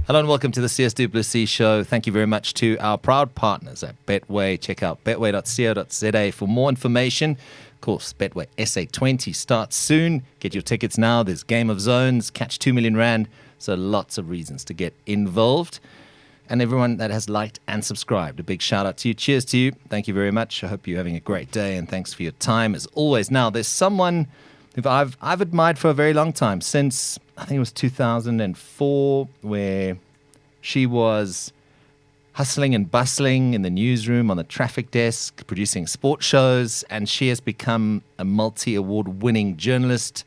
Hello and welcome to the Sias Plessis show. Thank you very much to our proud partners at Betway. Check out betway.co.za for more information. Of course, Betway SA20 starts soon. Get your tickets now. There's Game of Zones, catch 2 million rand. So lots of reasons to get involved. And everyone that has liked and subscribed, a big shout out to you. Cheers to you. Thank you very much. I hope you're having a great day and thanks for your time as always. Now, there's someone who I've admired for a very long time, since I think it was 2004, where she was hustling and bustling in the newsroom, on the traffic desk, producing sports shows, and she has become a multi-award winning journalist.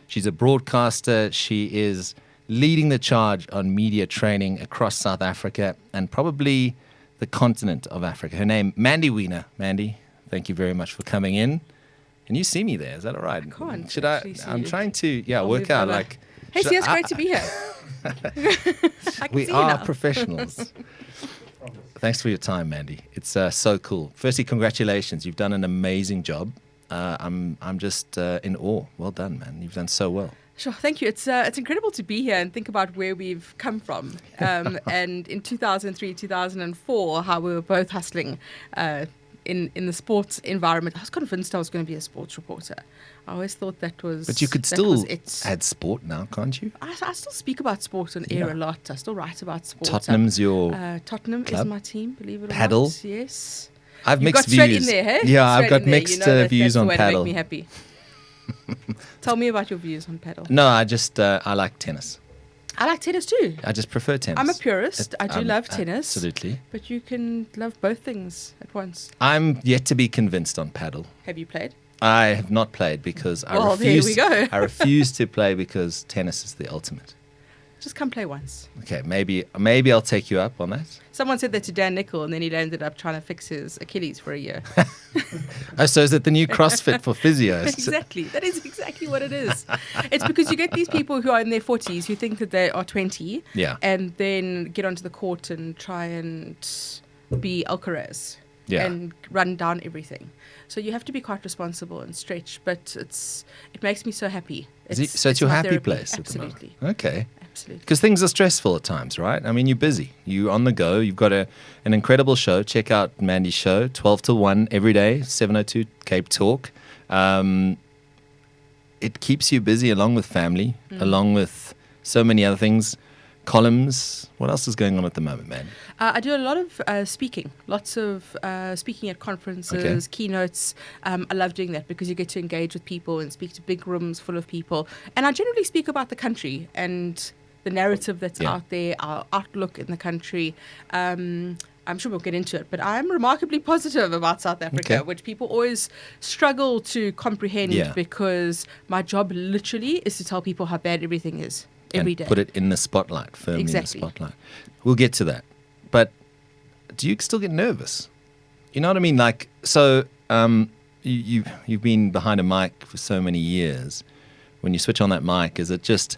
She's a broadcaster. She is leading the charge on media training across South Africa and probably the continent of Africa. Her name, Mandy Wiener. Mandy, thank you very much for coming in. Can you see me there? Is that all right? I can't. Should I? I'm trying to, work out. Like, hey, Sias, great to be here. We are professionals. Thanks for your time, Mandy. It's so cool. Firstly, congratulations. You've done an amazing job. I'm just in awe. Well done, man. You've done so well. Sure, thank you. It's incredible to be here and think about where we've come from. And in 2003, 2004, how we were both hustling in the sports environment. I was convinced I was going to be a sports reporter. I always thought that was. But you could still add sport now, can't you? I still speak about sport on air a lot. I still write about sport. Tottenham's your Tottenham club? Is my team, believe it or Paddle? not. Yes. I've You mixed got straight views. in there, hey? Yeah, I've Straight got in there. mixed You know views on that's paddle. The way to make me happy. Tell me about your views on paddle. No, I just I like tennis. I like tennis too. I just prefer tennis. I'm a purist. I do love tennis. Absolutely. But you can love both things at once. I'm yet to be convinced on paddle. Have you played? I have not played because I Well, refuse. there we go. I refuse to play because tennis is the ultimate. Just come play once. Okay, maybe I'll take you up on that. Someone said that to Dan Nicol, and then he ended up trying to fix his Achilles for a year. Oh, so is it the new CrossFit for physios? Exactly. That is exactly what it is. It's because you get these people who are in their 40s who think that they are 20 and then get onto the court and try and be Alcaraz and run down everything. So you have to be quite responsible and stretch, but it makes me so happy. So it's your happy therapy. place Absolutely. at the moment? Okay. Absolutely. Because things are stressful at times, right? I mean, you're busy. You're on the go. You've got an incredible show. Check out Mandy's show, 12 to 1 every day, 7:02 Cape Talk. It keeps you busy along with family, along with so many other things. Columns. What else is going on at the moment, man? I do a lot of speaking, lots of speaking at conferences, keynotes. I love doing that because you get to engage with people and speak to big rooms full of people. And I generally speak about the country and the narrative that's out there, our outlook in the country. I'm sure we'll get into it, but I'm remarkably positive about South Africa, which people always struggle to comprehend because my job literally is to tell people how bad everything is. Every day. Put it in the spotlight, firmly in the spotlight. We'll get to that. But do you still get nervous? You know what I mean? Like, so you've been behind a mic for so many years. When you switch on that mic, is it just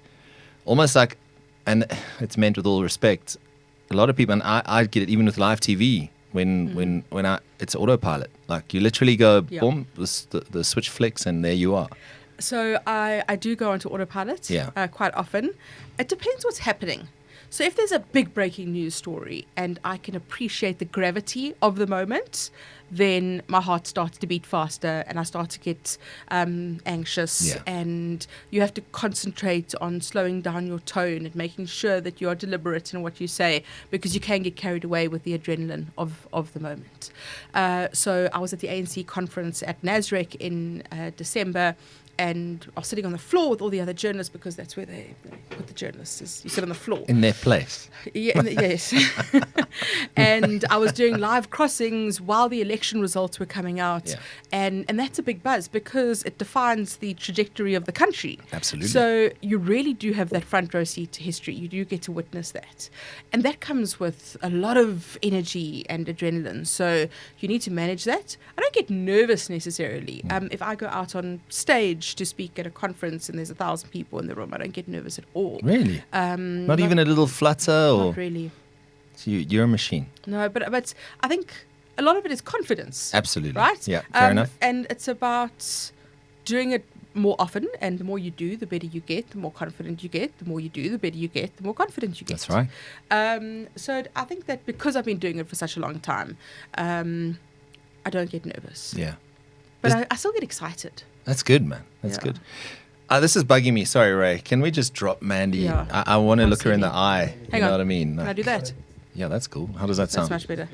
almost like, and it's meant with all respect, a lot of people, and I get it even with live TV, when it's autopilot. Like, you literally go, boom, the switch flicks, and there you are. So I do go onto autopilot quite often. It depends what's happening. So if there's a big breaking news story and I can appreciate the gravity of the moment, then my heart starts to beat faster and I start to get anxious. And you have to concentrate on slowing down your tone and making sure that you are deliberate in what you say, because you can get carried away with the adrenaline of the moment. So I was at the ANC conference at Nasrec in December. And I was sitting on the floor with all the other journalists, because that's where they put the journalists. You sit on the floor. In their place. Yes. And I was doing live crossings while the election results were coming out. Yeah. And that's a big buzz because it defines the trajectory of the country. Absolutely. So you really do have that front row seat to history. You do get to witness that. And that comes with a lot of energy and adrenaline. So you need to manage that. I don't get nervous necessarily. If I go out on stage to speak at a conference and there's 1,000 people in the room, I don't get nervous at all. Really? Not even a little flutter? Or Not really. So you're a machine. No, but I think a lot of it is confidence. Absolutely. Right? Yeah, fair enough. And it's about doing it more often, and the more you do, the better you get, the more confident you get. The more you do, the better you get, the more confident you get. That's right. So I think that because I've been doing it for such a long time, I don't get nervous. Yeah. But I still get excited. That's good, man. That's good. This is bugging me. Sorry, Ray. Can we just drop Mandy? Yeah. I want to look her in the eye. Hang you know on. what I mean? Can I do that? Yeah, that's cool. How does that sound? That's much better.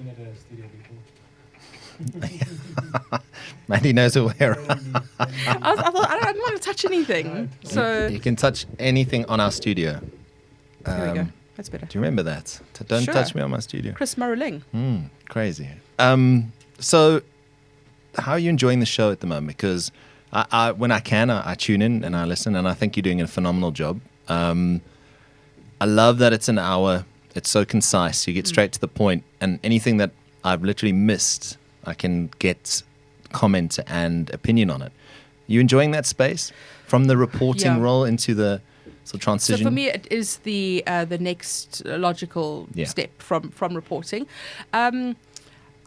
Mandy knows her way around. I thought I didn't want to touch anything. So You can touch anything on our studio. there we go. That's better. Do you remember that? Don't Sure. touch me on my studio. Chris Murrelling. Crazy. So how are you enjoying the show at the moment? Because I when I can, I tune in and I listen, and I think you're doing a phenomenal job. I love that it's an hour. It's so concise. You get straight to the point, and anything that I've literally missed, I can get comment and opinion on it. You enjoying that space from the reporting role into the transition? So for me, it is the next logical step from reporting.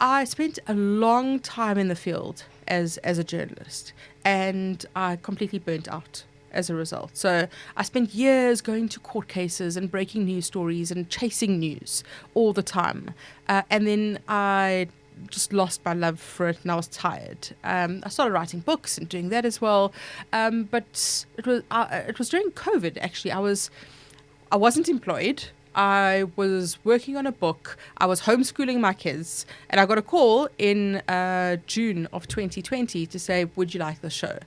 I spent a long time in the field as a journalist, and I completely burnt out as a result. So I spent years going to court cases and breaking news stories and chasing news all the time. And then I just lost my love for it, and I was tired. I started writing books and doing that as well. But it was during COVID, actually. I wasn't employed. I was working on a book. I was homeschooling my kids, and I got a call in June of 2020 to say, would you like the show?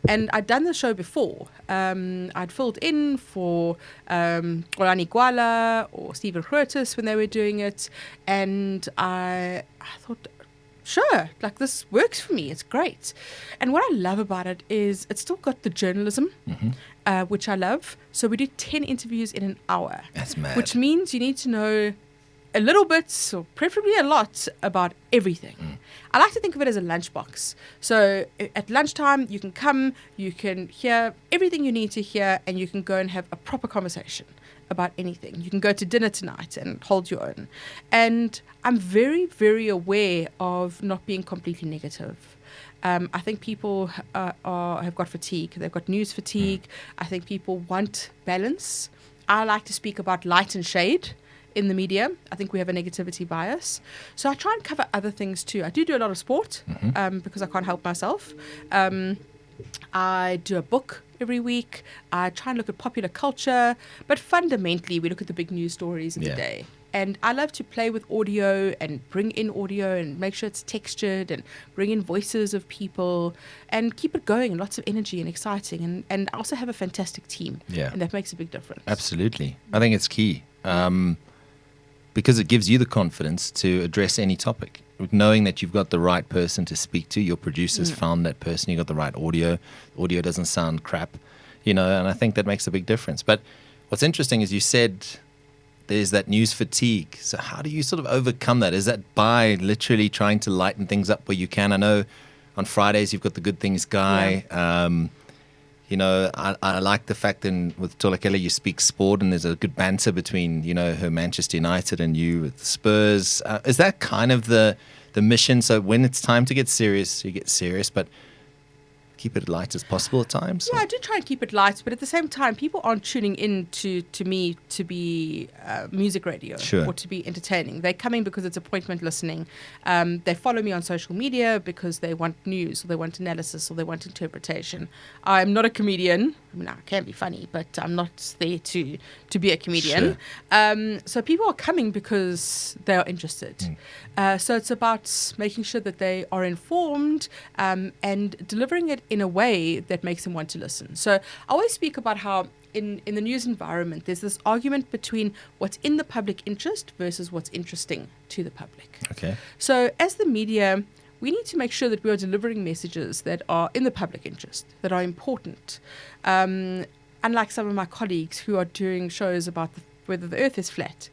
And I'd done the show before. I'd filled in for Olani Gwala or Stephen Curtis when they were doing it, and I thought, sure, like this works for me. It's great. And what I love about it is it's still got the journalism, which I love. So we do 10 interviews in an hour. That's mad. Which means you need to know a little bit, or preferably a lot, about everything. I like to think of it as a lunchbox. So at lunchtime, you can come, you can hear everything you need to hear, and you can go and have a proper conversation about anything. You can go to dinner tonight and hold your own. And I'm very, very aware of not being completely negative. I think people have got fatigue. They've got news fatigue. I think people want balance. I like to speak about light and shade in the media. I think we have a negativity bias. So I try and cover other things too. I do a lot of sport because I can't help myself. I do a book every week. I try and look at popular culture. But fundamentally, we look at the big news stories of the day. And I love to play with audio and bring in audio and make sure it's textured and bring in voices of people and keep it going, lots of energy and exciting. And I also have a fantastic team. Yeah. And that makes a big difference. Absolutely. I think it's key because it gives you the confidence to address any topic. Knowing that you've got the right person to speak to, your producers found that person, you got the right audio. Audio doesn't sound crap, and I think that makes a big difference. But what's interesting is you said there's that news fatigue. So how do you sort of overcome that? Is that by literally trying to lighten things up where you can? I know on Fridays you've got the Good Things guy. I like the fact that with Tolakela you speak sport and there's a good banter between, her Manchester United and you with Spurs. Is that kind of the mission? So when it's time to get serious, you get serious, but keep it light as possible at times? Yeah, I do try and keep it light, but at the same time, people aren't tuning in to me to be music radio or to be entertaining. They're coming because it's appointment listening. They follow me on social media because they want news or they want analysis or they want interpretation. I'm not a comedian. I mean, I can be funny, but I'm not there to be a comedian. So people are coming because they are interested. So it's about making sure that they are informed and delivering it in a way that makes them want to listen. So I always speak about how in the news environment, there's this argument between what's in the public interest versus what's interesting to the public. Okay. So as the media, we need to make sure that we are delivering messages that are in the public interest, that are important. Unlike some of my colleagues who are doing shows about whether the earth is flat,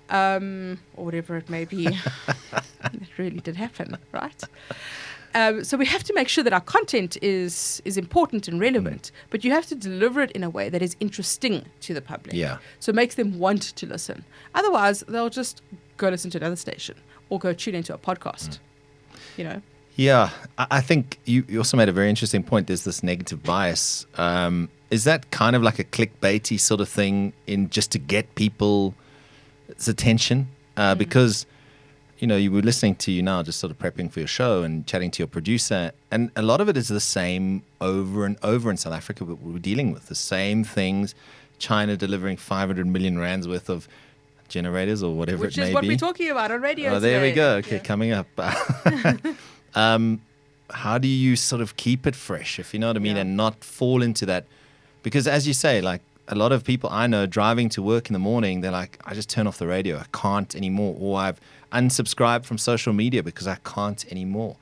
or whatever it may be. That really did happen, right? So we have to make sure that our content is important and relevant, but you have to deliver it in a way that is interesting to the public. Yeah. So it makes them want to listen. Otherwise, they'll just go listen to another station or go tune into a podcast, Yeah, I think you also made a very interesting point. There's this negative bias. Is that kind of like a clickbaity sort of thing in just to get people's attention? Because, you were listening to you now, just sort of prepping for your show and chatting to your producer. And a lot of it is the same over and over in South Africa, but we're dealing with the same things. China delivering 500 million rands worth of generators or whatever it may be. Which is what we're talking about on radio today. There we go. Okay, coming up. How do you sort of keep it fresh, if you know what I mean, and not fall into that? Because as you say, like a lot of people I know driving to work in the morning, they're like, I just turn off the radio. I can't anymore. Or I've unsubscribed from social media because I can't anymore.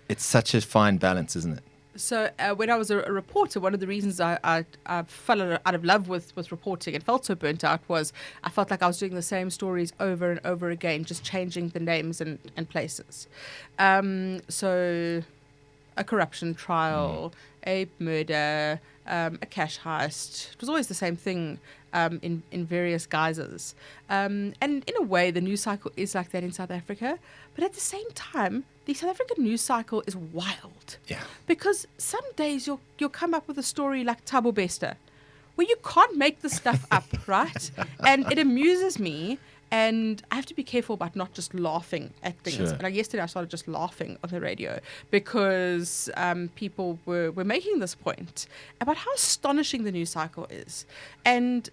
It's such a fine balance, isn't it? So when I was a reporter, one of the reasons I fell out of love with reporting and felt so burnt out was I felt like I was doing the same stories over and over again, just changing the names and places. So a corruption trial, a murder, a cash heist. It was always the same thing in various guises. And in a way, the news cycle is like that in South Africa. But at the same time, the South African news cycle is wild. Yeah. Because some days you'll come up with a story like Thabo Bester, where you can't make the stuff up, right? And it amuses me. And I have to be careful about not just laughing at things. Sure. And yesterday I started just laughing on the radio because people were making this point about how astonishing the news cycle is. And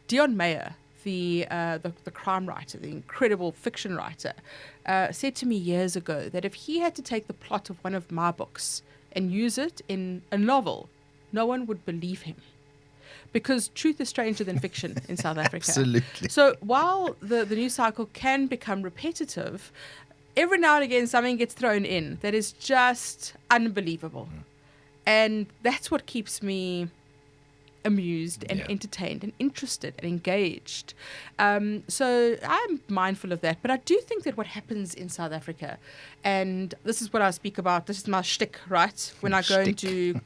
Dion Meyer, the crime writer, the incredible fiction writer, said to me years ago that if he had to take the plot of one of my books and use it in a novel, no one would believe him. Because truth is stranger than fiction in South Africa. Absolutely. So while the news cycle can become repetitive, every now and again something gets thrown in that is just unbelievable. And that's what keeps me amused and entertained and interested and engaged. So I'm mindful of that. But I do think that what happens in South Africa, and this is what I speak about, this is my shtick, right? When I go into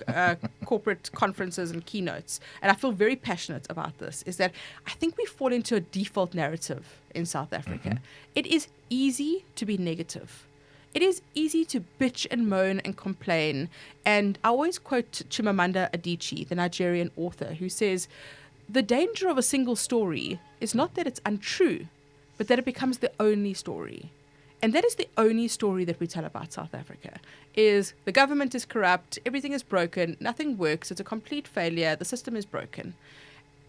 corporate conferences and keynotes, and I feel very passionate about this, is that I think we fall into a default narrative in South Africa. It is easy to be negative. It is easy to bitch and moan and complain. And I always quote Chimamanda Adichie, the Nigerian author, who says, the danger of a single story is not that it's untrue, but that it becomes the only story. And that is the only story that we tell about South Africa, is the government is corrupt, everything is broken, nothing works, it's a complete failure, the system is broken.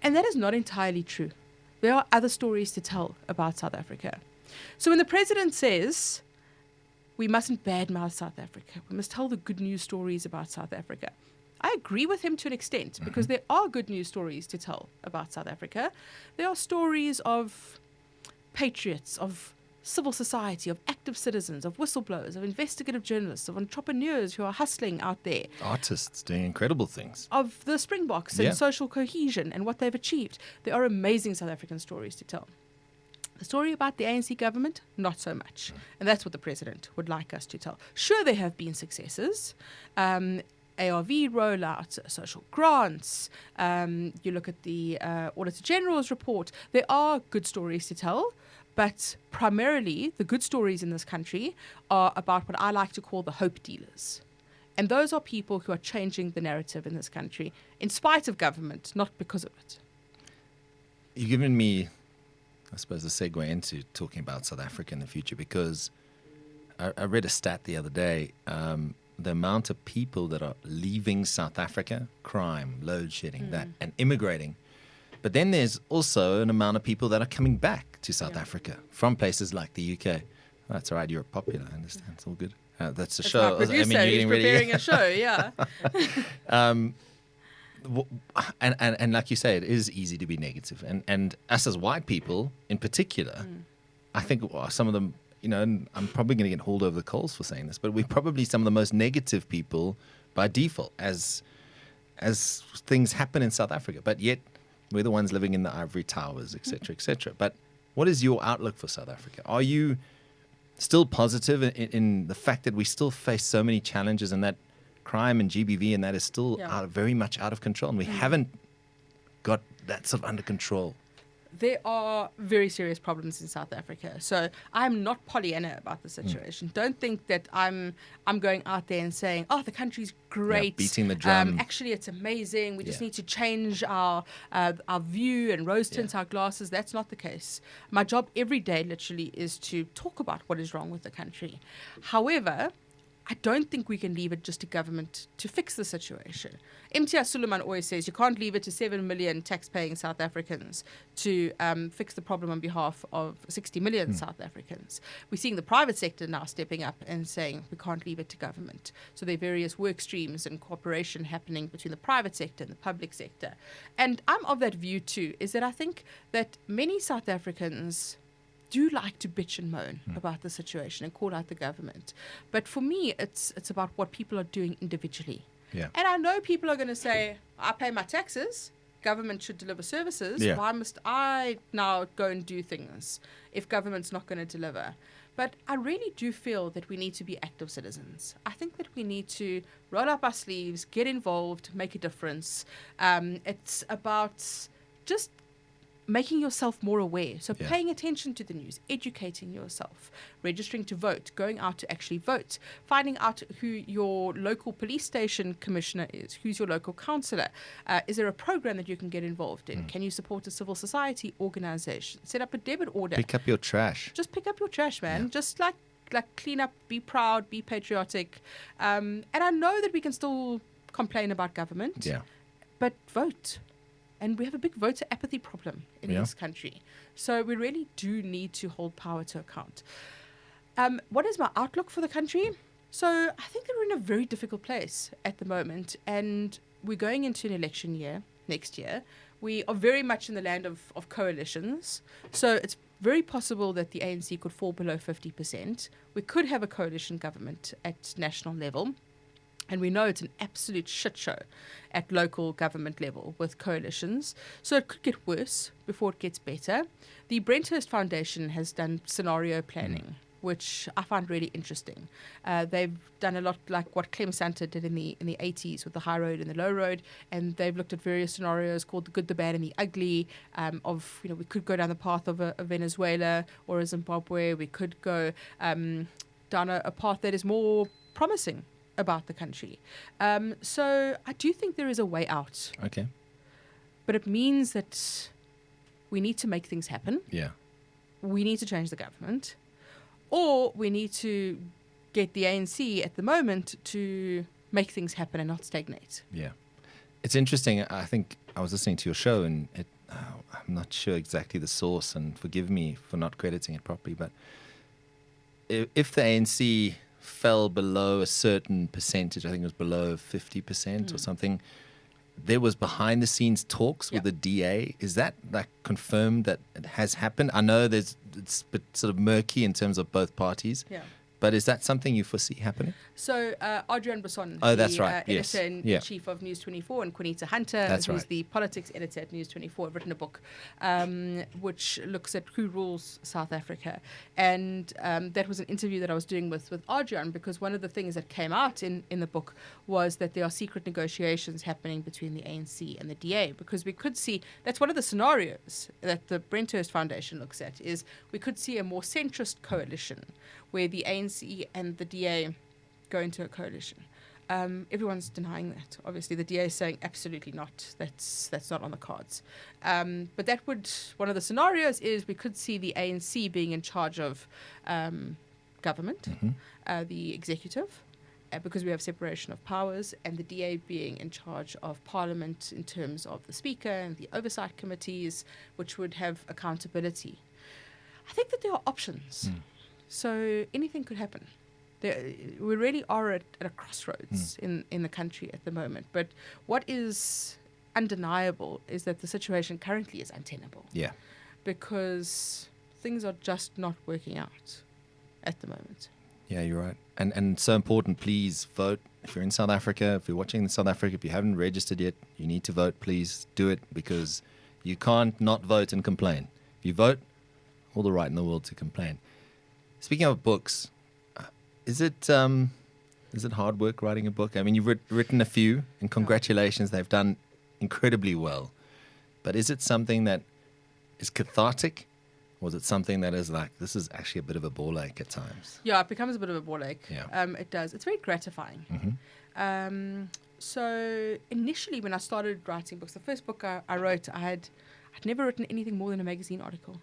And that is not entirely true. There are other stories to tell about South Africa. So when the president says, we mustn't badmouth South Africa, we must tell the good news stories about South Africa, I agree with him to an extent, because there are good news stories to tell about South Africa. There are stories of patriots, of civil society, of active citizens, of whistleblowers, of investigative journalists, of entrepreneurs who are hustling out there. Artists doing incredible things. Of the Springboks and social cohesion and what they've achieved. There are amazing South African stories to tell. The story about the ANC government, not so much. And that's what the president would like us to tell. Sure, there have been successes. ARV rollout, social grants. You look at the Auditor General's report. There are good stories to tell. But primarily, the good stories in this country are about what I like to call the hope dealers. And those are people who are changing the narrative in this country in spite of government, not because of it. You've given me, I suppose, a segue into talking about South Africa in the future, because I read a stat the other day. The amount of people that are leaving South Africa, crime, load shedding, that, and immigrating. But then there's also an amount of people that are coming back to South Africa from places like the UK. Oh, that's all right. You're popular. I understand. It's all good. That's a show. My producer, I mean, he's preparing a show. Yeah. And like you say, it is easy to be negative. And us as white people, in particular, I think some of them, and I'm probably going to get hauled over the coals for saying this, but we're probably some of the most negative people by default as things happen in South Africa. But yet, we're the ones living in the ivory towers, et cetera, et cetera. But what is your outlook for South Africa? Are you still positive in the fact that we still face so many challenges and that crime and GBV and that is still very much out of control, and we haven't got that sort of under control? there are very serious problems in South Africa. So I'm not Pollyanna about the situation. Don't think that I'm going out there and saying, oh, the country's great. Beating the drum. Actually, it's amazing. We just need to change our view and rose tint our glasses. That's not the case. My job every day literally is to talk about what is wrong with the country. However, I don't think we can leave it just to government to fix the situation. Imtiaz Suleiman always says you can't leave it to 7 million tax-paying South Africans to fix the problem on behalf of 60 million South Africans. We're seeing the private sector now stepping up and saying we can't leave it to government. So there are various work streams and cooperation happening between the private sector and the public sector. And I'm of that view too, is that I think that many South Africans do like to bitch and moan about the situation and call out the government. But for me, it's about what people are doing individually. Yeah. And I know people are going to say, I pay my taxes, government should deliver services. Yeah. Why must I now go and do things if government's not going to deliver? But I really do feel that we need to be active citizens. I think that we need to roll up our sleeves, get involved, make a difference. It's about just making yourself more aware. So paying attention to the news, educating yourself, registering to vote, going out to actually vote, finding out who your local police station commissioner is, who's your local councillor. Is there a program that you can get involved in? Can you support a civil society organization? Set up a debit order. Pick up your trash. Just pick up your trash, man. Just like clean up, be proud, be patriotic. And I know that we can still complain about government, but vote. And we have a big voter apathy problem in this country. So we really do need to hold power to account. What is my outlook for the country? So I think that we're in a very difficult place at the moment. And we're going into an election year next year. We are very much in the land of coalitions. So it's very possible that the ANC could fall below 50%. We could have a coalition government at national level. And we know it's an absolute shit show at local government level with coalitions. So it could get worse before it gets better. The Brenthurst Foundation has done scenario planning, which I find really interesting. They've done a lot like what Clem Santa did in the 80s with the high road and the low road. And they've looked at various scenarios called the good, the bad, and the ugly of, we could go down the path of a Venezuela or a Zimbabwe. We could go down a path that is more promising about the country. So I do think there is a way out. Okay. But it means that we need to make things happen. Yeah. We need to change the government. Or we need to get the ANC at the moment to make things happen and not stagnate. Yeah. It's interesting. I think I was listening to your show and I'm not sure exactly the source, and forgive me for not crediting it properly, but if the ANC fell below a certain percentage, I think it was below 50% or something, there was behind the scenes talks with the DA. Is that confirmed that it has happened? I know it's a bit sort of murky in terms of both parties. Yeah. But is that something you foresee happening? So Adrian Basson, that's right. Yes. editor-in-chief of News 24, and Quinita Hunter, who's the politics editor at News 24, have written a book which looks at who rules South Africa. And that was an interview that I was doing with Adrian, because one of the things that came out in the book was that there are secret negotiations happening between the ANC and the DA, because we could see, that's one of the scenarios that the Brenthurst Foundation looks at, is we could see a more centrist coalition where the ANC and the DA go into a coalition. Everyone's denying that. Obviously, the DA is saying absolutely not. That's not on the cards. But that would, one of the scenarios is we could see the ANC being in charge of government, the executive, because we have separation of powers, and the DA being in charge of Parliament in terms of the Speaker and the oversight committees, which would have accountability. I think that there are options. So anything could happen. We really are at a crossroads in the country at the moment. But what is undeniable is that the situation currently is untenable. Yeah. Because things are just not working out at the moment. Yeah, you're right. And so important, please vote. If you're in South Africa, if you're watching in South Africa, if you haven't registered yet, you need to vote. Please do it, because you can't not vote and complain. If you vote, all the right in the world to complain. Speaking of books, is it hard work writing a book? I mean, you've written a few, and congratulations, they've done incredibly well. But is it something that is cathartic? Or is it something that is like, this is actually a bit of a ball ache at times? Yeah, it becomes a bit of a ball ache. Yeah. It does. It's very gratifying. Mm-hmm. So initially when I started writing books, the first book I wrote, I'd never written anything more than a magazine article.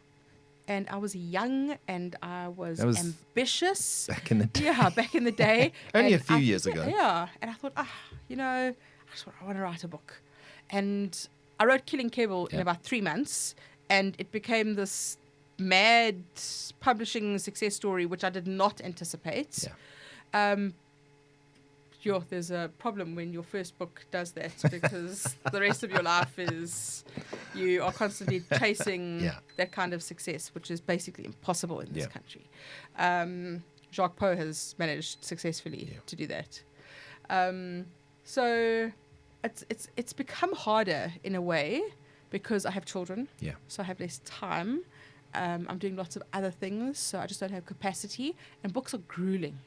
And I was young and I was ambitious. Back in the day. Yeah, back in the day. Only a few years ago. Yeah. And I thought, I want to write a book. And I wrote Killing Kebble in about 3 months. And it became this mad publishing success story, which I did not anticipate. Yeah. There's a problem when your first book does that, because the rest of your life is you are constantly chasing that kind of success, which is basically impossible in this country. Jacques Poe has managed successfully to do that. So it's become harder in a way because I have children. Yeah. So I have less time. I'm doing lots of other things, so I just don't have capacity. And books are grueling.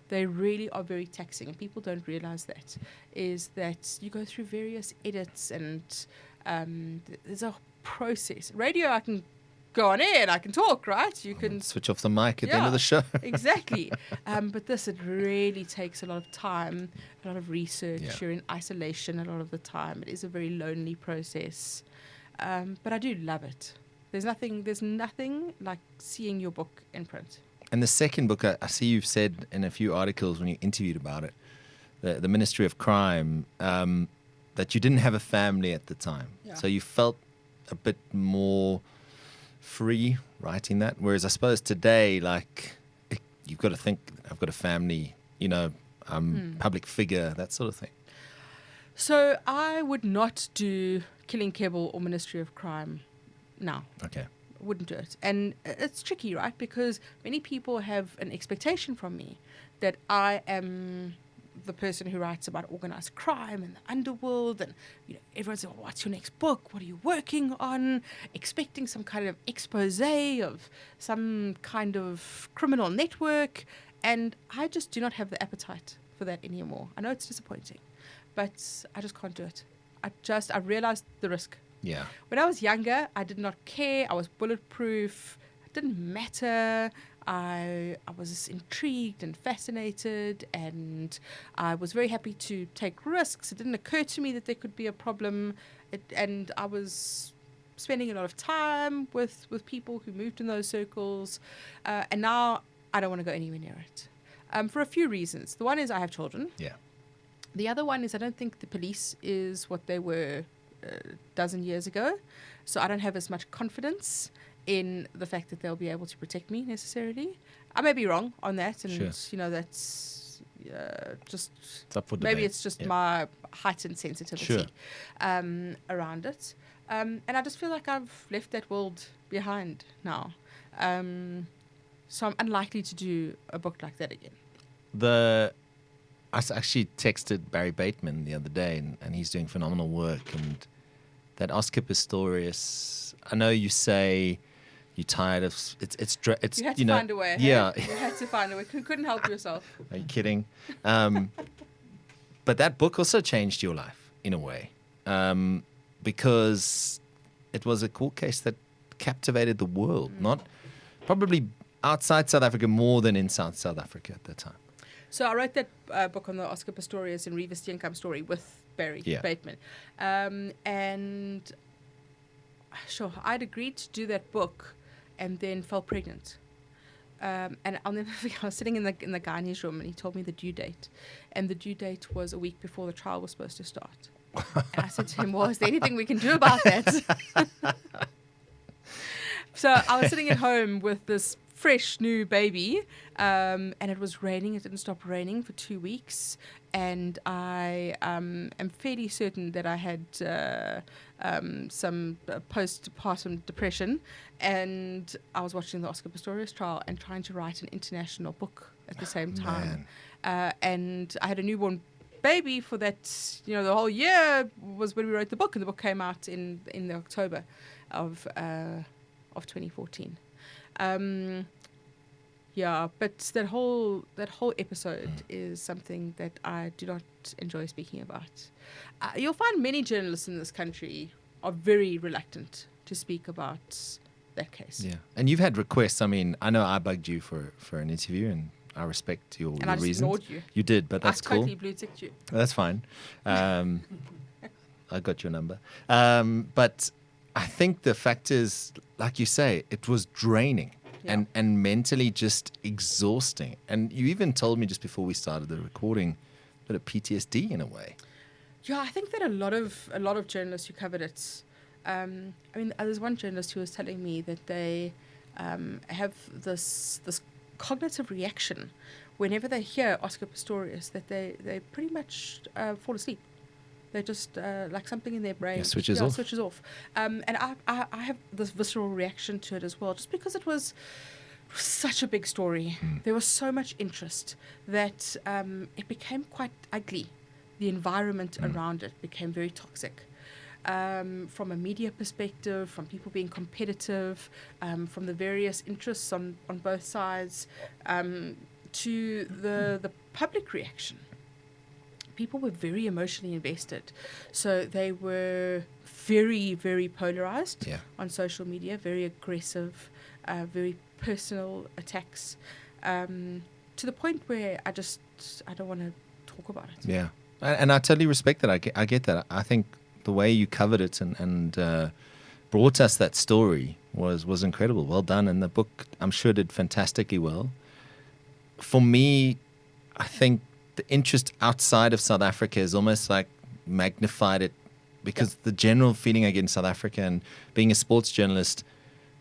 They really are very taxing, and people don't realize that, is that you go through various edits and there's a process. Radio, I can go on air and I can talk, right? You can switch off the mic at the end of the show. Exactly. But this, it really takes a lot of time, a lot of research. Yeah. You're in isolation a lot of the time. It is a very lonely process. But I do love it. There's nothing like seeing your book in print. And the second book, I see you've said in a few articles when you interviewed about it, the Ministry of Crime, that you didn't have a family at the time. Yeah. So you felt a bit more free writing that. Whereas I suppose today, like, you've got to think, I've got a family, public figure, that sort of thing. So I would not do Killing Kebble or Ministry of Crime now. Okay. Wouldn't do it. And it's tricky, right? Because many people have an expectation from me that I am the person who writes about organized crime and the underworld, and everyone's like, what's your next book? What are you working on? Expecting some kind of expose of some kind of criminal network. And I just do not have the appetite for that anymore. I know it's disappointing, but I just can't do it. I realized the risk. Yeah. When I was younger, I did not care. I was bulletproof. It didn't matter. I was intrigued and fascinated, and I was very happy to take risks. It didn't occur to me that there could be a problem. And I was spending a lot of time with people who moved in those circles. And now I don't want to go anywhere near it. For a few reasons. The one is I have children. Yeah. The other one is I don't think the police is what they were a dozen years ago. So I don't have as much confidence in the fact that they'll be able to protect me necessarily. I may be wrong on that, and that's just it's up for maybe debate. it's just my heightened sensitivity around it. And I just feel like I've left that world behind now. So I'm unlikely to do a book like that again. I actually texted Barry Bateman the other day, and he's doing phenomenal work. And that Oscar Pistorius, I know you say you're tired of it's you had to find a way. Yeah, hey? You had to find a way. Couldn't help yourself. Are you kidding? But that book also changed your life in a way, because it was a court case that captivated the world, not probably outside South Africa more than in South Africa at the time. So I wrote that book on the Oscar Pistorius and Reeva Steenkamp story with Barry Bateman. And I'd agreed to do that book and then fell pregnant. And I'll never forget, I was sitting in the gynae's room, and he told me the due date. And the due date was a week before the trial was supposed to start. And I said to him, well, is there anything we can do about that? So I was sitting at home with this fresh new baby, and it was raining. It didn't stop raining for 2 weeks, and I am fairly certain that I had some postpartum depression, and I was watching the Oscar Pistorius trial and trying to write an international book at the same time. And I had a newborn baby for that, the whole year was when we wrote the book, and the book came out in the October of 2014. But that whole episode is something that I do not enjoy speaking about. You'll find many journalists in this country are very reluctant to speak about that case. Yeah. And you've had requests. I mean, I know I bugged you for an interview, and I respect your I just reasons. ignored you. You did, but that's cool. I totally blue-ticked you. That's fine. I got your number. But I think the fact is, like you say, it was draining and mentally just exhausting. And you even told me just before we started the recording, a bit of PTSD in a way. Yeah, I think that a lot of journalists who covered it. I mean, there's one journalist who was telling me that they have this cognitive reaction whenever they hear Oscar Pistorius, that they pretty much fall asleep. They just like something in their brain switches off. And I have this visceral reaction to it as well, just because it was such a big story. There was so much interest that it became quite ugly. The environment around it became very toxic. From a media perspective, from people being competitive, from the various interests on both sides, to the public reaction. People were very emotionally invested. So they were very, very polarized on social media, very aggressive, very personal attacks, to the point where I don't want to talk about it. Yeah. And I totally respect that. I get that. I think the way you covered it and brought us that story was incredible. Well done. And the book, I'm sure, did fantastically well. For me, I think the interest outside of South Africa is almost like magnified it, because the general feeling I get in South Africa, and being a sports journalist,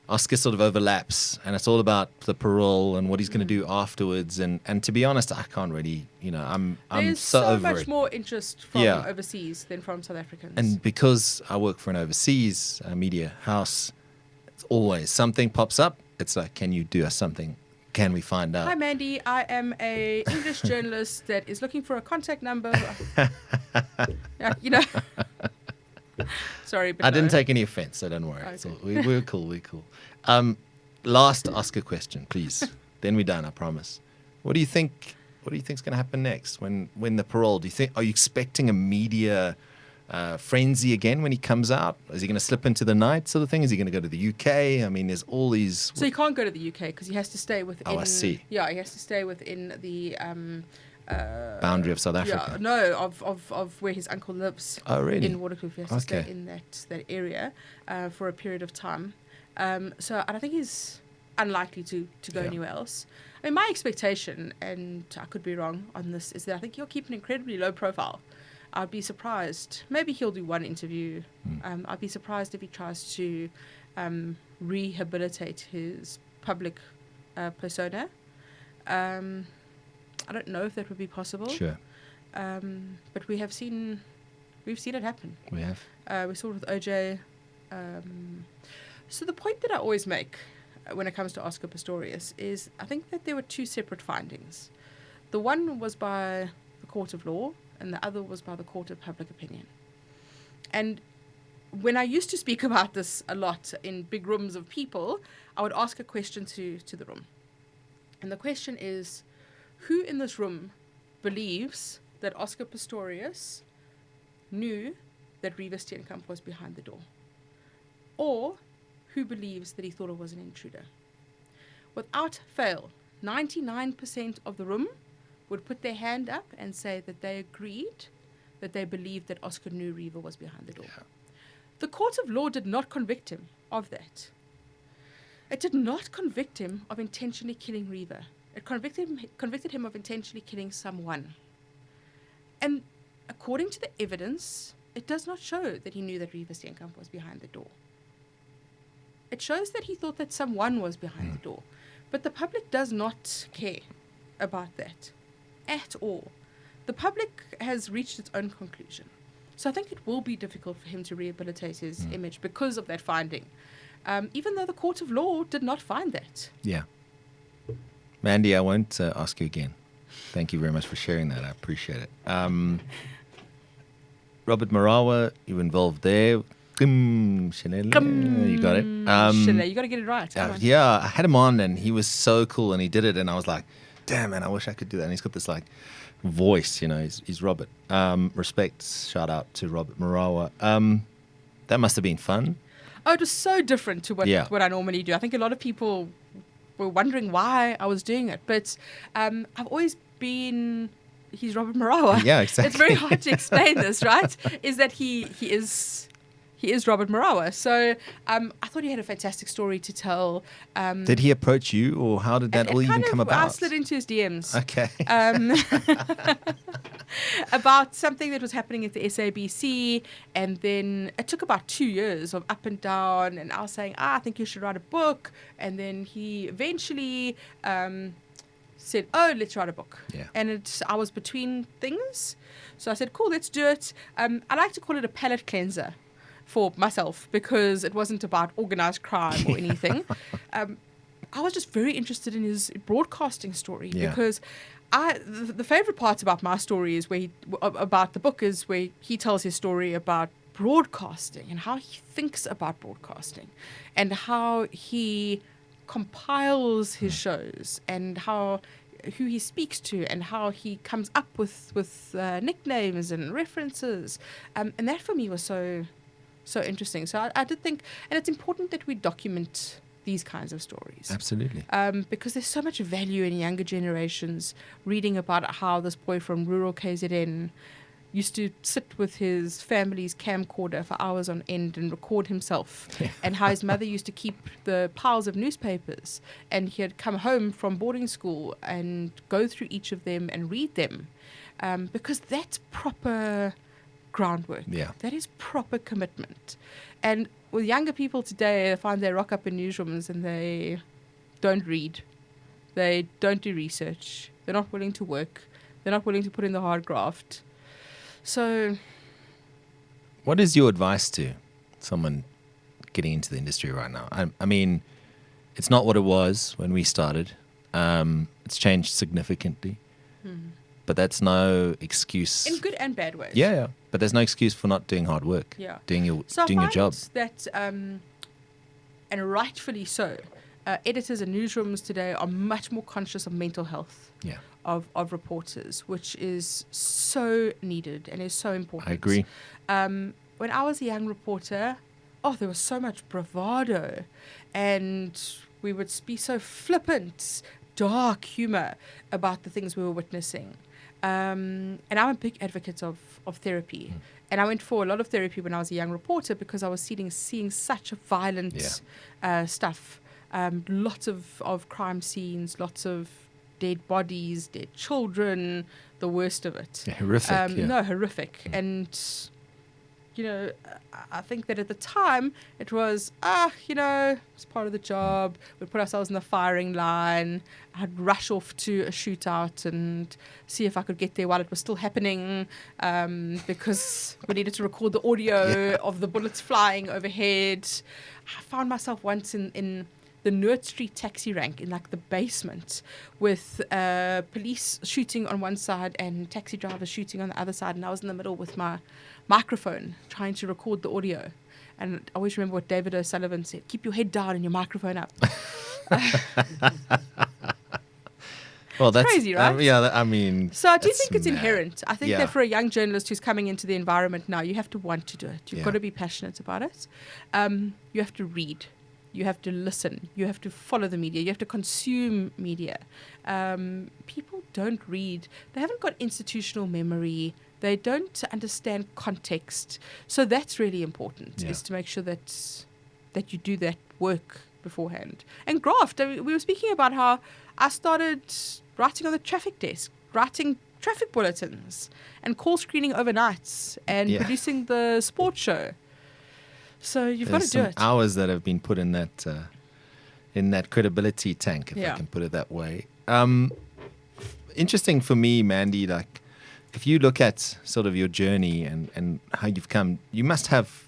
Oscar sort of overlaps, and it's all about the parole and what he's going to do afterwards. And to be honest, I can't really, I'm There's so over much it. more interest from overseas than from South Africans. And because I work for an overseas media house, it's always something pops up. It's like, can you do us something? Can we find out? Hi, Mandy. I am a English journalist that is looking for a contact number. Sorry, but I didn't take any offense, so don't worry. Okay. So we're cool. We're cool. Last Oscar question, please. Then we're done. I promise. What do you think? What do you think's going to happen next when the parole? Are you expecting a media frenzy again when he comes out? Is he going to slip into the night sort of thing? Is he going to go to the UK? I mean, there's all these. So he can't go to the UK because he has to stay within. Oh, I see. Yeah, he has to stay within the boundary of South Africa. Yeah, no, of where his uncle lives. Oh, really? In Waterkloof, he has to stay in that area for a period of time. So I think he's unlikely to go anywhere else. I mean, my expectation, and I could be wrong on this, is that I think he'll keep an incredibly low profile. I'd be surprised. Maybe he'll do one interview. I'd be surprised if he tries to rehabilitate his public persona. I don't know if that would be possible. Sure. But we've seen it happen. We have. We saw it with OJ. So the point that I always make when it comes to Oscar Pistorius is I think that there were two separate findings. The one was by the court of law, and the other was by the court of public opinion. And when I used to speak about this a lot in big rooms of people, I would ask a question to the room. And the question is, who in this room believes that Oscar Pistorius knew that Reeva Steenkamp was behind the door? Or who believes that he thought it was an intruder? Without fail, 99% of the room would put their hand up and say that they agreed, that they believed that Oscar knew Reeva was behind the door. Yeah. The court of law did not convict him of that. It did not convict him of intentionally killing Reeva. It convicted him of intentionally killing someone. And according to the evidence, it does not show that he knew that Reeva Steenkamp was behind the door. It shows that he thought that someone was behind the door. But the public does not care about that at all. The public has reached its own conclusion. So I think it will be difficult for him to rehabilitate his image because of that finding, even though the court of law did not find that. Yeah. Mandy, I won't ask you again. Thank you very much for sharing that. I appreciate it. Robert Marawa, you involved there. You got it. You got to get it right. Yeah, I had him on and he was so cool and he did it and I was like, damn man, I wish I could do that. And he's got this like voice, he's Robert. Respect, shout out to Robert Marawa. That must have been fun. Oh, it was so different to what I normally do. I think a lot of people were wondering why I was doing it. But I've always been... He's Robert Marawa. Yeah, exactly. It's very hard to explain this, right? Is that he is Robert Marawa. So I thought he had a fantastic story to tell. Did he approach you, or how did that all even come about? I slid into his DMs. Okay. About something that was happening at the SABC, and then it took about 2 years of up and down, and I was saying, I think you should write a book, and then he eventually said, oh, let's write a book. Yeah. And I was between things, so I said, cool, let's do it. I like to call it a palate cleanser for myself, because it wasn't about organized crime or anything. I was just very interested in his broadcasting story, because the favorite parts about my story is about the book is where he tells his story about broadcasting and how he thinks about broadcasting and how he compiles his shows and who he speaks to and how he comes up with nicknames and references. And that for me was so interesting. So I did think, and it's important that we document these kinds of stories. Absolutely. Because there's so much value in younger generations reading about how this boy from rural KZN used to sit with his family's camcorder for hours on end and record himself, and how his mother used to keep the piles of newspapers, and he had come home from boarding school and go through each of them and read them, because that's proper groundwork. Yeah. That is proper commitment. And with younger people today, I find they rock up in newsrooms and they don't read. They don't do research. They're not willing to work. They're not willing to put in the hard graft. So... What is your advice to someone getting into the industry right now? I mean, it's not what it was when we started. It's changed significantly. But that's no excuse. In good and bad ways. Yeah. But there's no excuse for not doing hard work. Yeah. Doing your job. That, and rightfully so, editors and newsrooms today are much more conscious of mental health of reporters, which is so needed and is so important. I agree. When I was a young reporter, there was so much bravado, and we would be so flippant, dark humor about the things we were witnessing. And I'm a big advocate of therapy. And I went for a lot of therapy when I was a young reporter, because I was seeing such violent stuff. Lots of crime scenes, lots of dead bodies, dead children, the worst of it. Yeah, horrific. No, horrific. And, I think that at the time it was, it's part of the job. We'd put ourselves in the firing line. I'd rush off to a shootout and see if I could get there while it was still happening, because we needed to record the audio of the bullets flying overhead. I found myself once in the Noord Street taxi rank in like the basement, with police shooting on one side and taxi drivers shooting on the other side, and I was in the middle with my microphone trying to record the audio. And I always remember what David O'Sullivan said: keep your head down and your microphone up. Well, that's crazy, right? So I do think it's inherent. I think that for a young journalist who's coming into the environment now, you have to want to do it. You've got to be passionate about it. You have to read. You have to listen. You have to follow the media. You have to consume media. People don't read. They haven't got institutional memory. They don't understand context. So that's really important, is to make sure that you do that work beforehand. And graft. We were speaking about how I started writing on the traffic desk, writing traffic bulletins and call screening overnights and producing the sports show. So you've got to do it. Hours that have been put in that credibility tank, if I can put it that way. Interesting for me, Mandy, like if you look at sort of your journey and how you've come, you must have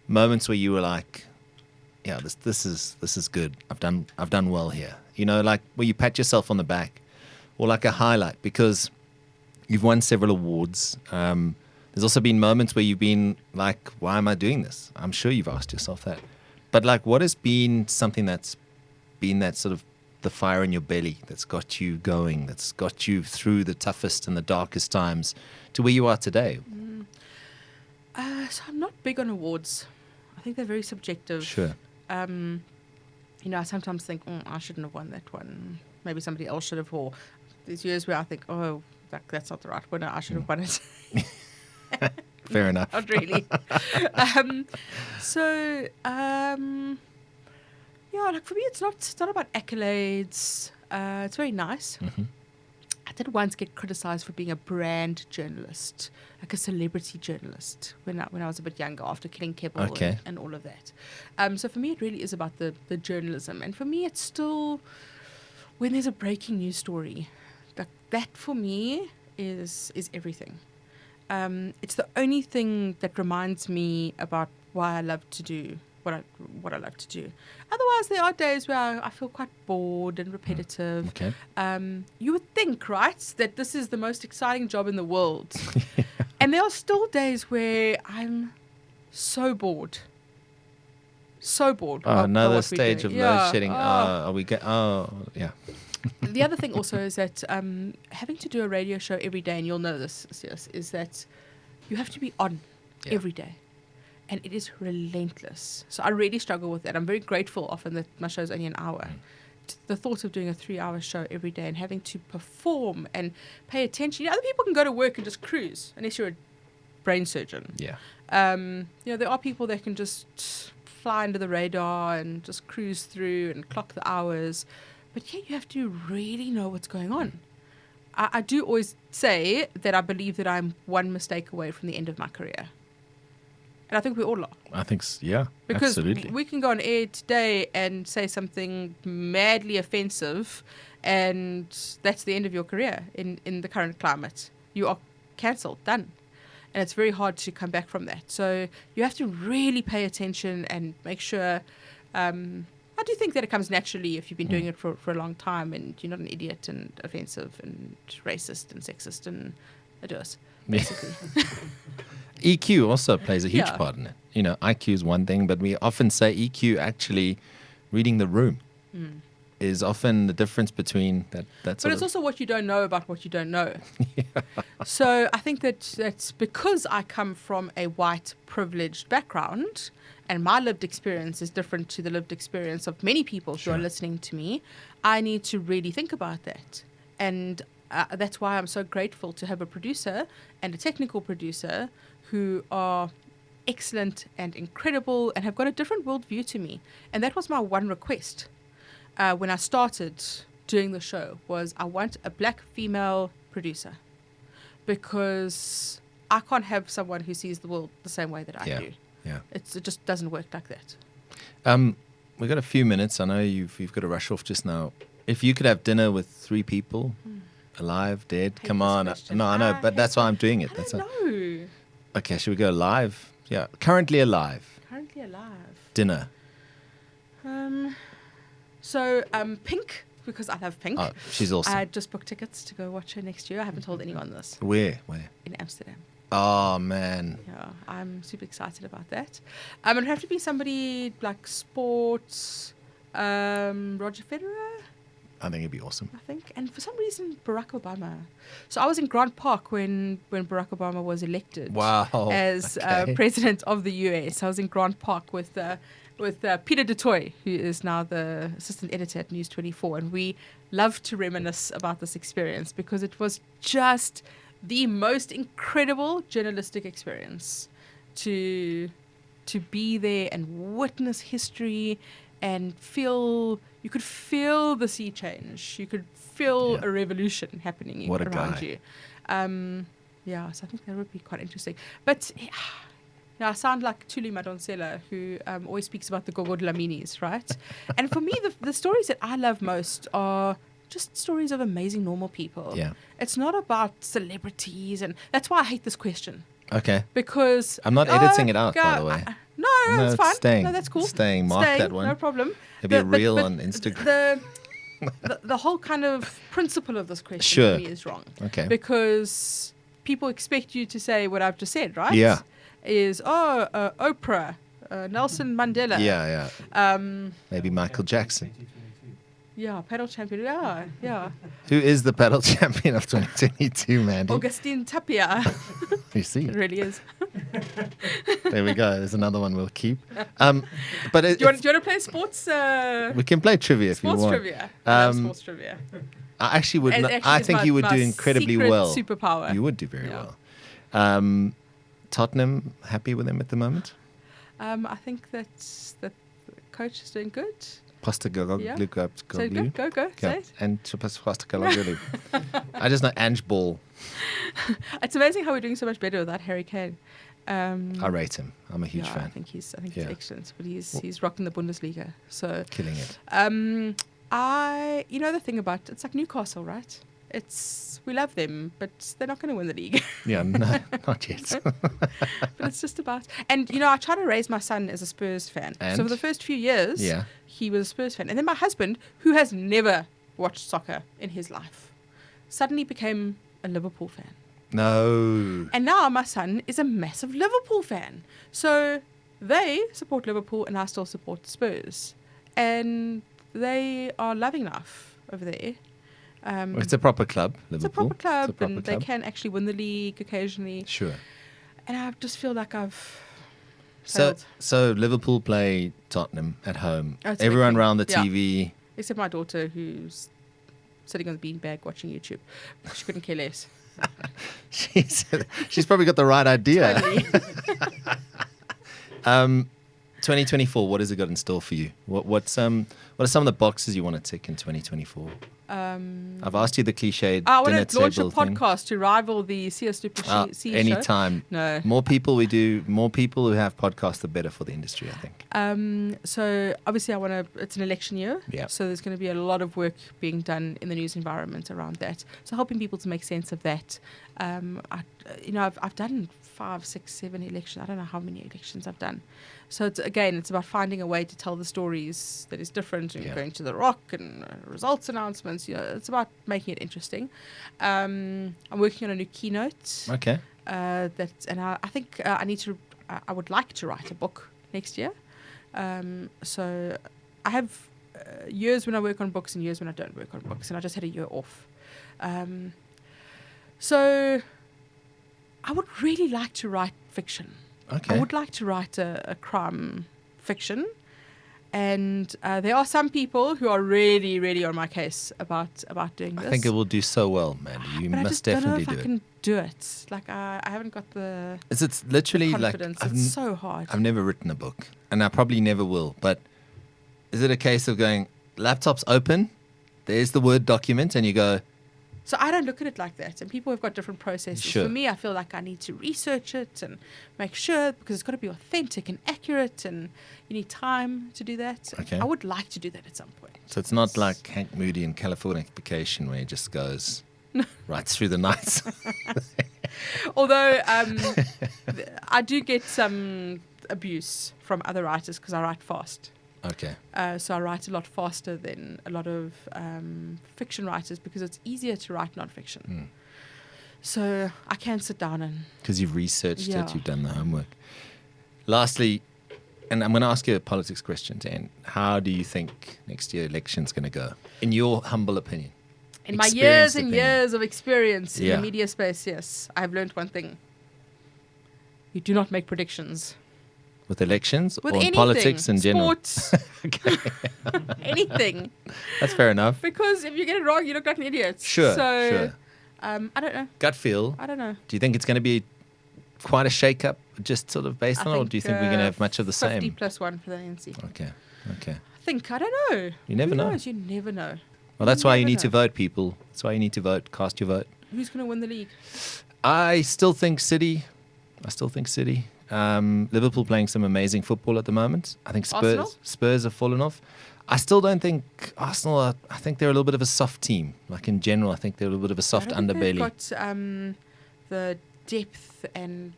moments where you were like, yeah, this is good. I've done well here. Like where you pat yourself on the back, or like a highlight, because you've won several awards. There's also been moments where you've been like, why am I doing this? I'm sure you've asked yourself that. But like, what has been something that's been that sort of the fire in your belly that's got you going, that's got you through the toughest and the darkest times to where you are today? So I'm not big on awards. I think they're very subjective. Sure. I sometimes think, I shouldn't have won that one. Maybe somebody else should have. Or there's years where I think, that's not the right one. I should have won it. Fair enough. Not really. For me, it's not about accolades. It's very nice. Mm-hmm. I did once get criticized for being a brand journalist, like a celebrity journalist, when I was a bit younger, after killing Keppel and all of that. So for me, it really is about the journalism. And for me, it's still, when there's a breaking news story, that for me is everything. It's the only thing that reminds me about why I love to do what I love to do. Otherwise, there are days where I feel quite bored and repetitive. Okay. You would think, right, that this is the most exciting job in the world. And there are still days where I'm so bored. So bored. Another stage of load shedding. Yeah. The other thing also is that having to do a radio show every day, and you'll know this, Sias, is that you have to be on every day. And it is relentless. So I really struggle with that. I'm very grateful often that my show's only an hour. The thought of doing a 3-hour show every day and having to perform and pay attention. Other people can go to work and just cruise, unless you're a brain surgeon. Yeah. There are people that can just fly under the radar and just cruise through and clock the hours. But you have to really know what's going on. I do always say that I believe that I'm one mistake away from the end of my career. And I think we all are. I think, because absolutely. We can go on air today and say something madly offensive, and that's the end of your career in the current climate. You are cancelled, done. And it's very hard to come back from that. So you have to really pay attention and make sure. I do think that it comes naturally if you've been doing it for a long time and you're not an idiot and offensive and racist and sexist and a dose, basically. EQ also plays a huge part in it. IQ is one thing, but we often say EQ actually reading the room is often the difference between that. But it's also what you don't know about what you don't know. So I think that's because I come from a white privileged background and my lived experience is different to the lived experience of many people who are listening to me. I need to really think about that. And that's why I'm so grateful to have a producer and a technical producer who are excellent and incredible and have got a different worldview to me. And that was my one request when I started doing the show, was I want a black female producer, because I can't have someone who sees the world the same way that I do. Yeah. It just doesn't work like that. We've got a few minutes. I know you've got to rush off just now. If you could have dinner with 3 people, alive, dead, come on. No, I know, but that's why I'm doing it. I don't know. Okay, should we go live? Yeah, currently alive. Currently alive. Dinner. Pink, because I love Pink. Oh, she's awesome. I just booked tickets to go watch her next year. I haven't told anyone this. Where? In Amsterdam. Oh, man. Yeah, I'm super excited about that. It would have to be somebody like sports, Roger Federer. I think it'd be awesome. And for some reason, Barack Obama. So I was in Grant Park when Barack Obama was elected as president of the US. I was in Grant Park with Peter DeToy, who is now the assistant editor at News 24. And we love to reminisce about this experience because it was just the most incredible journalistic experience to be there and witness history and you could feel the sea change. You could feel a revolution happening around you. So I think that would be quite interesting. But I sound like Tuli Madonsela, who always speaks about the Gogo Dlaminis, right? And for me, the stories that I love most are just stories of amazing normal people. Yeah. It's not about celebrities, and that's why I hate this question. Okay. Because I'm not editing it out, by the way. No, it's fine. Staying. No, that's cool. Mark that one. No problem. It'll be a reel on Instagram. The whole kind of principle of this question for me is wrong. Okay. Because people expect you to say what I've just said, right? Yeah. Is Oprah, Nelson Mandela. Yeah. Maybe Michael Jackson. Yeah, paddle champion. Yeah. Who is the paddle champion of 2022, Mandy? Augustine Tapia. You see. It really is. There we go. There's another one we'll keep. But do you want to play sports? We can play trivia if you want. Trivia. I love sports trivia. I actually would. I think you would do incredibly well. Superpower. You would do very well. Tottenham, happy with him at the moment? I think that the coach is doing good. Postecoglou. Yeah. Go. Say it. And Postecoglou. I just know Ange Ball. It's amazing how we're doing so much better without Harry Kane. I rate him. I'm a huge fan. I think he's excellent, but he's rocking the Bundesliga, so killing it. The thing about it's like Newcastle, right? We love them, but they're not going to win the league. Yeah, no, not yet. But it's just about, and I try to raise my son as a Spurs fan. And? So for the first few years, he was a Spurs fan, and then my husband, who has never watched soccer in his life, suddenly became a Liverpool fan. No. And now my son is a massive Liverpool fan. So they support Liverpool, and I still support Spurs, and they are loving life over there. It's a proper club, Liverpool. It's a proper club, and they can actually win the league occasionally. Sure. And I just feel like I've failed. So Liverpool play Tottenham at home. Oh, everyone around the TV. Except my daughter, who's sitting on the beanbag watching YouTube. She couldn't care less. She's probably got the right idea. Totally. 2024, what has it got in store for you? What are some of the boxes you want to tick in 2024? I've asked you the cliched. I want to launch a podcast to rival the Sias show. Anytime. No. More people who have podcasts, the better for the industry, I think. So obviously it's an election year. Yeah. So there's going to be a lot of work being done in the news environment around that. So helping people to make sense of that. I've done 5, 6, 7 elections. I don't know how many elections I've done. So it's about finding a way to tell the stories that is different and going to the rock and results announcements. It's about making it interesting. I'm working on a new keynote. Okay. I think I would like to write a book next year. So I have years when I work on books and years when I don't work on books, and I just had a year off. So I would really like to write fiction. Okay. I would like to write a crime fiction, and there are some people who are really, really on my case about doing this. I think it will do so well, Mandy. You must definitely do it. I can do it. Like I haven't got the. It's literally confidence. Like it's so hard. I've never written a book, and I probably never will. But is it a case of going laptops open? There's the Word document, and you go. So I don't look at it like that, and people have got different processes. Sure. For me, I feel like I need to research it and make sure, because it's got to be authentic and accurate, and you need time to do that. Okay. I would like to do that at some point. So it's not like Hank Moody in Californication, where he just goes right through the night. Although I do get some abuse from other writers because I write fast. Okay. So I write a lot faster than a lot of fiction writers because it's easier to write nonfiction. So I can sit down and... Because you've researched it, you've done the homework. Lastly, and I'm going to ask you a politics question, Dan. How do you think next year election's going to go? In your humble opinion. In my years and years of experience in the media space, yes, I've learned one thing. You do not make predictions. With elections or in politics in general? Sports. Anything. That's fair enough. Because if you get it wrong, you look like an idiot. Sure. I don't know. Gut feel. I don't know. Do you think it's going to be quite a shake-up just sort of based on it, or do you think we're going to have much of the 50 same? 50+1 for the ANC. Okay. I don't know. You never know. You never know. Well, that's why you need to vote, people. That's why you need to vote. Cast your vote. Who's going to win the league? I still think City. Liverpool playing some amazing football at the moment. I think Spurs have fallen off. I still don't think Arsenal I think they're a little bit of a soft team. Like in general, I think they're a little bit of a soft underbelly. They've got the depth, and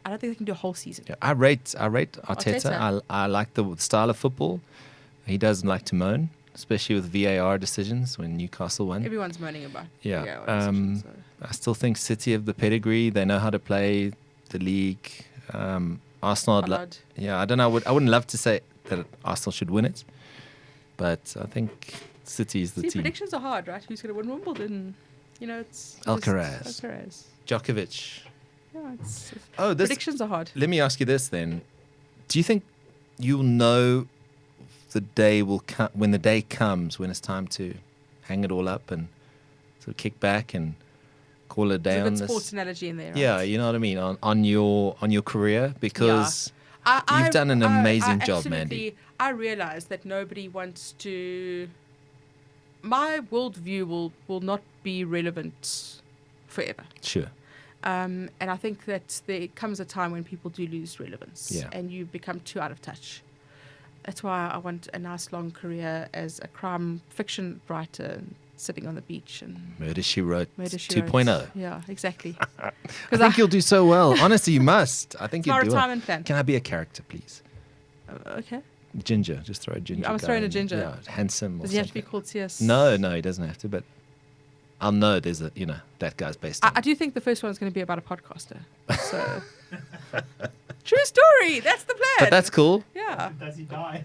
I don't think they can do a whole season. Yeah, I rate Arteta. I like the style of football. He doesn't like to moan, especially with VAR decisions when Newcastle won. Everyone's moaning about VAR decisions. I still think City have the pedigree. They know how to play the league. Arsenal, I don't know. I wouldn't love to say that Arsenal should win it, but I think City is the team. Predictions are hard, right? Who's going to win Wimbledon? It's Alcaraz. Djokovic. predictions are hard. Let me ask you this then. Do you think you'll know the day will come when the day comes when it's time to hang it all up and sort of kick back and call it a day on this? Sports analogy in there, right? Yeah, you know what I mean, on your career, because you've done an amazing job, Mandy. I realize that nobody wants to. My worldview will not be relevant forever. Sure. And I think that there comes a time when people do lose relevance, and you become too out of touch. That's why I want a nice long career as a crime fiction writer, sitting on the beach and Murder, She Wrote 2.0. Yeah, exactly. I think you'll do so well. Honestly, you must. I think you'll do well. My retirement plan. Can I be a character, please? Okay. Ginger. Just throw a ginger. I was throwing a ginger. Yeah, handsome. Does he have to be called Sias? No, he doesn't have to. But I'll know there's that guy's based on. I do think the first one's going to be about a podcaster. So. True story. That's the plan. But that's cool. Yeah. Does he die?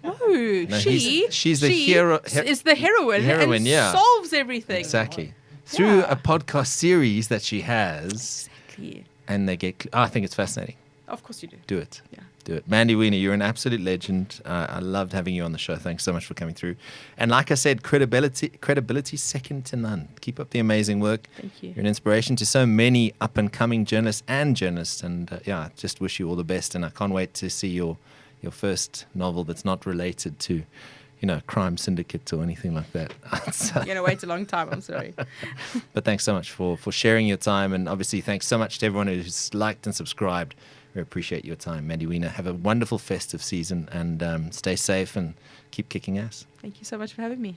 No, she's the hero. Is the heroine and solves everything. Exactly. Through a podcast series that she has. Exactly. And they get. I think it's fascinating. Of course you do. Do it. Yeah. Do it. Mandy Wiener, you're an absolute legend. I loved having you on the show. Thanks so much for coming through. And like I said, credibility second to none. Keep up the amazing work. Thank you. You're an inspiration to so many up-and-coming journalists. And just wish you all the best. And I can't wait to see your first novel that's not related to, crime syndicates or anything like that. You're going to wait a long time. I'm sorry. But thanks so much for sharing your time. And obviously, thanks so much to everyone who's liked and subscribed. We appreciate your time. Mandy Wiener, have a wonderful festive season and stay safe and keep kicking ass. Thank you so much for having me.